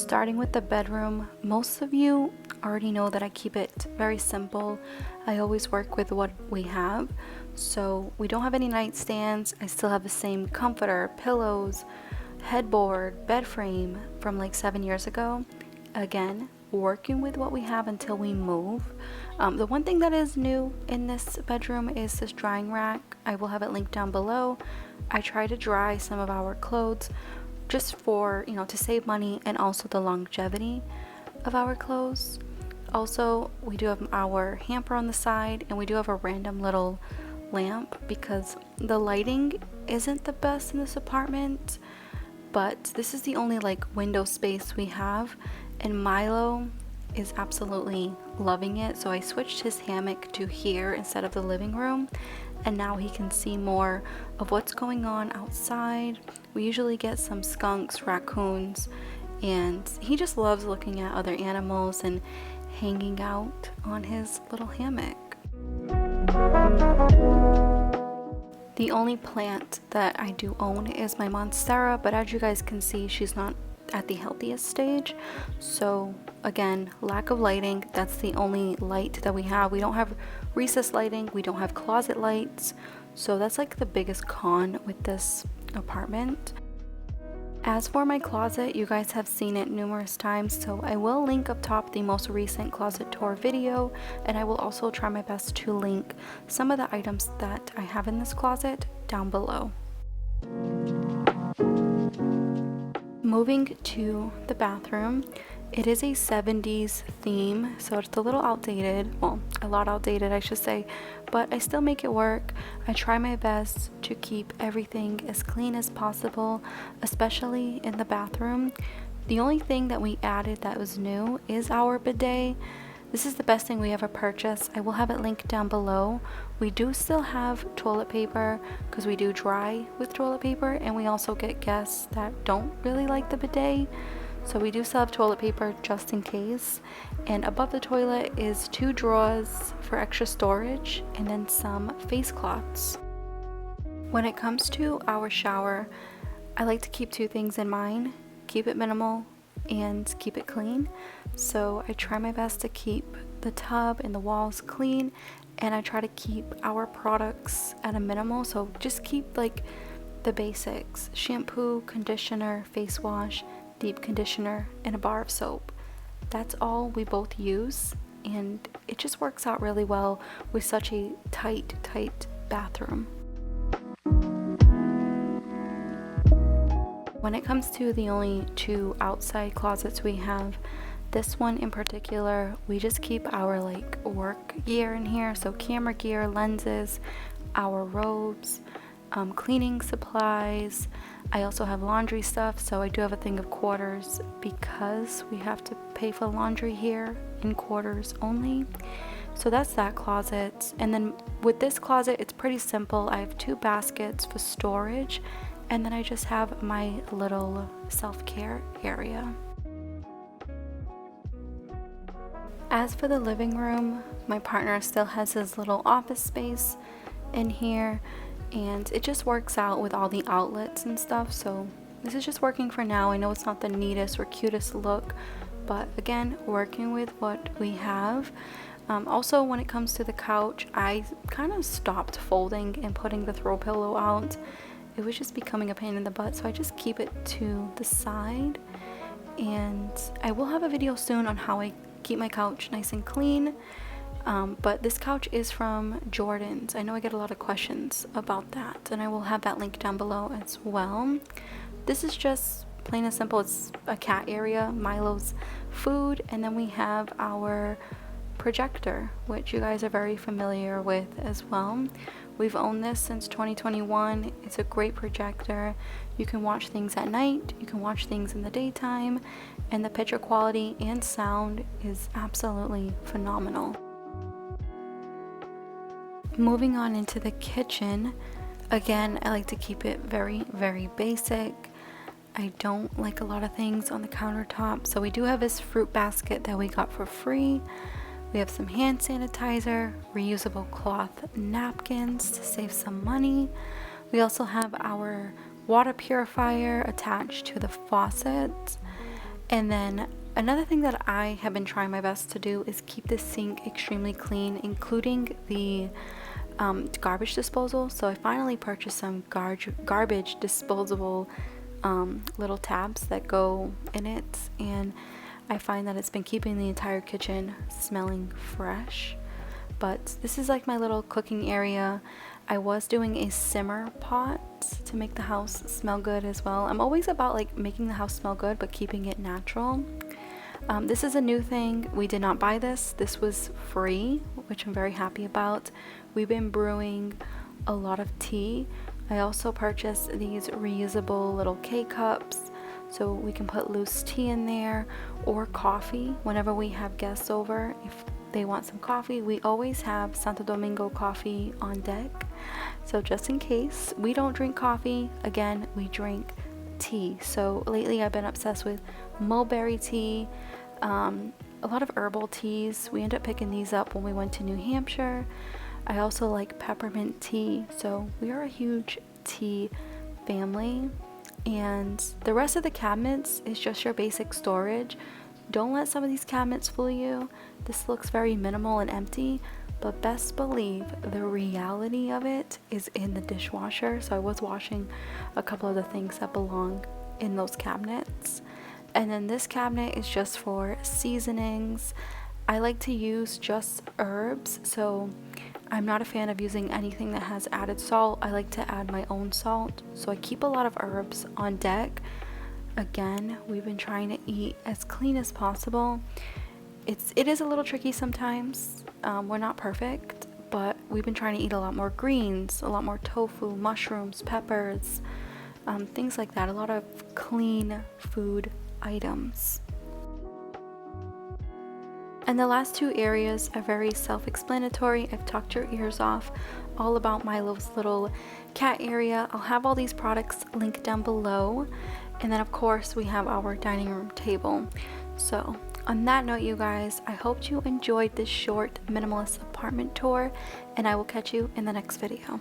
starting with the bedroom, most of you already know that I keep it very simple. I always work with what we have. So we don't have any nightstands. I still have the same comforter, pillows, headboard, bed frame from like 7 years ago. Again, working with what we have until we move. The one thing that is new in this bedroom is this drying rack. I will have it linked down below. I try to dry some of our clothes just for, to save money and also the longevity of our clothes. Also, we do have our hamper on the side, and we do have a random little lamp because the lighting isn't the best in this apartment, but this is the only like window space we have, and Milo is absolutely loving it. So I switched his hammock to here instead of the living room, and now he can see more of what's going on outside. We usually get some skunks, raccoons, and he just loves looking at other animals and hanging out on his little hammock. The only plant that I do own is my Monstera, but as you guys can see, she's not at the healthiest stage. So again, lack of lighting, that's the only light that we have. We don't have recessed lighting, we don't have closet lights, so that's like the biggest con with this apartment. As for my closet, you guys have seen it numerous times, so I will link up top the most recent closet tour video, and I will also try my best to link some of the items that I have in this closet down below. Moving to the bathroom, it is a 70s theme, so it's a little outdated, well, a lot outdated I should say, but I still make it work. I try my best to keep everything as clean as possible, especially in the bathroom. The only thing that we added that was new is our bidet. This is the best thing we ever purchased. I will have it linked down below. We do still have toilet paper because we do dry with toilet paper, and we also get guests that don't really like the bidet. So we do still have toilet paper just in case. And above the toilet is 2 drawers for extra storage and then some face cloths. When it comes to our shower, I like to keep 2 things in mind. Keep it minimal and keep it clean. So I try my best to keep the tub and the walls clean, and I try to keep our products at a minimal. So just keep like the basics: shampoo, conditioner, face wash, deep conditioner, and a bar of soap. That's all we both use, and it just works out really well with such a tight bathroom. When it comes to the only 2 outside closets we have, this one in particular, we just keep our like work gear in here, so camera gear, lenses, our robes, cleaning supplies. I also have laundry stuff, so I do have a thing of quarters because we have to pay for laundry here in quarters only. So that's that closet. And then with this closet, it's pretty simple. I have 2 baskets for storage, and then I just have my little self-care area. As for the living room, my partner still has his little office space in here, and it just works out with all the outlets and stuff. So this is just working for now. I know it's not the neatest or cutest look, but again, working with what we have. Also, when it comes to the couch, I kind of stopped folding and putting the throw pillow out. It was just becoming a pain in the butt, so I just keep it to the side. And I will have a video soon on how I keep my couch nice and clean. But this couch is from Jordan's. I know I get a lot of questions about that, and I will have that link down below as well. This is just plain and simple. It's a cat area, Milo's food, and then we have our projector, which you guys are very familiar with as well. We've owned this since 2021. It's a great projector. You can watch things at night, you can watch things in the daytime, and the picture quality and sound is absolutely phenomenal. Moving on into the kitchen, again, I like to keep it very basic. I don't like a lot of things on the countertop, so we do have this fruit basket that we got for free. We have some hand sanitizer, reusable cloth napkins to save some money. We also have our water purifier attached to the faucet. And then another thing that I have been trying my best to do is keep the sink extremely clean, including the garbage disposal. So I finally purchased some garbage disposable little tabs that go in it, and I find that it's been keeping the entire kitchen smelling fresh. But this is like my little cooking area. I was doing a simmer pot to make the house smell good as well. I'm always about like making the house smell good but keeping it natural. This is a new thing. We did not buy this. This was free, which I'm very happy about. We've been brewing a lot of tea. I also purchased these reusable little K-cups so we can put loose tea in there, or coffee whenever we have guests over. If they want some coffee, we always have Santo Domingo coffee on deck. So just in case we don't drink coffee, again, we drink tea. So lately I've been obsessed with mulberry tea, a lot of herbal teas. We ended up picking these up when we went to New Hampshire. I also like peppermint tea, so we are a huge tea family. And the rest of the cabinets is just your basic storage. Don't let some of these cabinets fool you. This looks very minimal and empty, but best believe the reality of it is in the dishwasher. So I was washing a couple of the things that belong in those cabinets. And then this cabinet is just for seasonings. I like to use just herbs, so I'm not a fan of using anything that has added salt. I like to add my own salt, so I keep a lot of herbs on deck. Again, we've been trying to eat as clean as possible. It is a little tricky sometimes. We're not perfect, but we've been trying to eat a lot more greens, a lot more tofu, mushrooms, peppers, things like that. A lot of clean food items. And the last two areas are very self-explanatory. I've talked your ears off all about Milo's little cat area. I'll have all these products linked down below. And then of course we have our dining room table. So on that note, you guys, I hope you enjoyed this short minimalist apartment tour, and I will catch you in the next video.